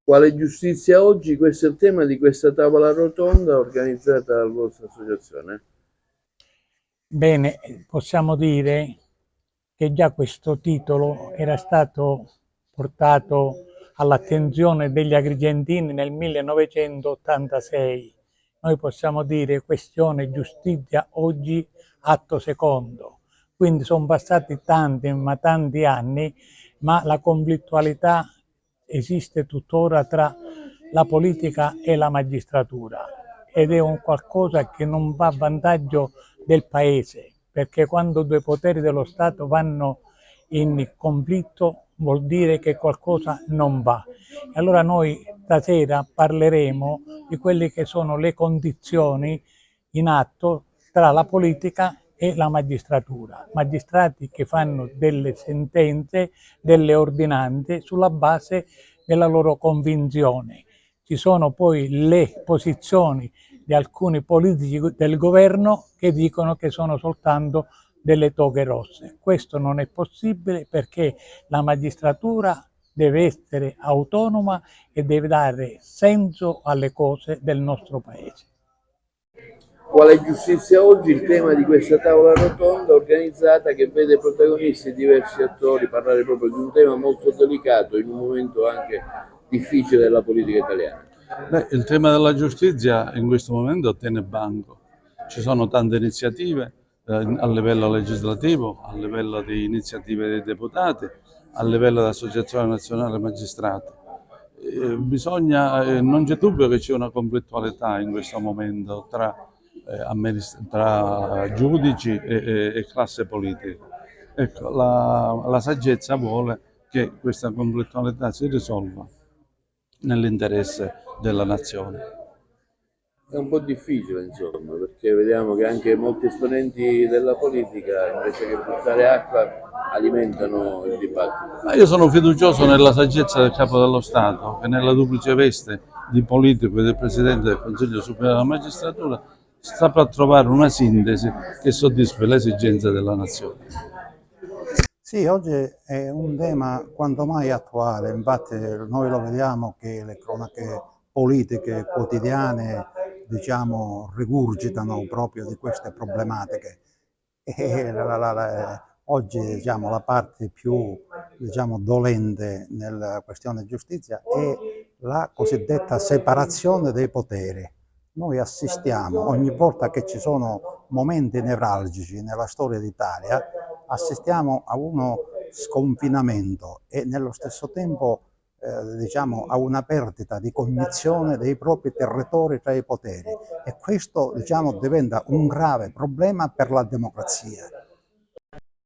Quale giustizia oggi? Questo è il tema di questa tavola rotonda organizzata dalla vostra associazione. Bene, possiamo dire che già questo titolo era stato portato all'attenzione degli agrigentini nel 1986. Noi possiamo dire questione giustizia oggi atto secondo. Quindi sono passati tanti, ma tanti anni, ma la conflittualità esiste tuttora tra la politica e la magistratura ed è un qualcosa che non va a vantaggio del paese, perché quando due poteri dello Stato vanno in conflitto vuol dire che qualcosa non va. E allora noi stasera parleremo di quelle che sono le condizioni in atto tra la politica e la magistratura, magistrati che fanno delle sentenze, delle ordinanze sulla base della loro convinzione. Ci sono poi le posizioni di alcuni politici del governo che dicono che sono soltanto delle toghe rosse. Questo non è possibile perché la magistratura deve essere autonoma e deve dare senso alle cose del nostro paese. Quale giustizia oggi? Il tema di questa tavola rotonda organizzata che vede protagonisti diversi attori parlare proprio di un tema molto delicato in un momento anche difficile della politica italiana. Beh, il tema della giustizia in questo momento tiene banco. Ci sono tante iniziative a livello legislativo, a livello di iniziative dei deputati, a livello dell'Associazione Nazionale Magistrati. Non c'è dubbio che c'è una conflittualità in questo momento tra giudici e classe politica. Ecco, la saggezza vuole che questa conflittualità si risolva nell'interesse della nazione. È un po' difficile, insomma, perché vediamo che anche molti esponenti della politica, invece che buttare acqua, alimentano il dibattito. Ma io sono fiducioso nella saggezza del Capo dello Stato, che nella duplice veste di politico e del Presidente del Consiglio Superiore della Magistratura saprà trovare una sintesi che soddisfi le esigenze della nazione. Sì, oggi è un tema quanto mai attuale, infatti noi lo vediamo che le cronache politiche quotidiane, diciamo, rigurgitano proprio di queste problematiche. E oggi, diciamo, la parte più, diciamo, dolente nella questione giustizia è la cosiddetta separazione dei poteri. Noi assistiamo ogni volta che ci sono momenti nevralgici nella storia d'Italia, assistiamo a uno sconfinamento e nello stesso tempo diciamo, a una perdita di cognizione dei propri territori tra i poteri e questo diciamo, diventa un grave problema per la democrazia.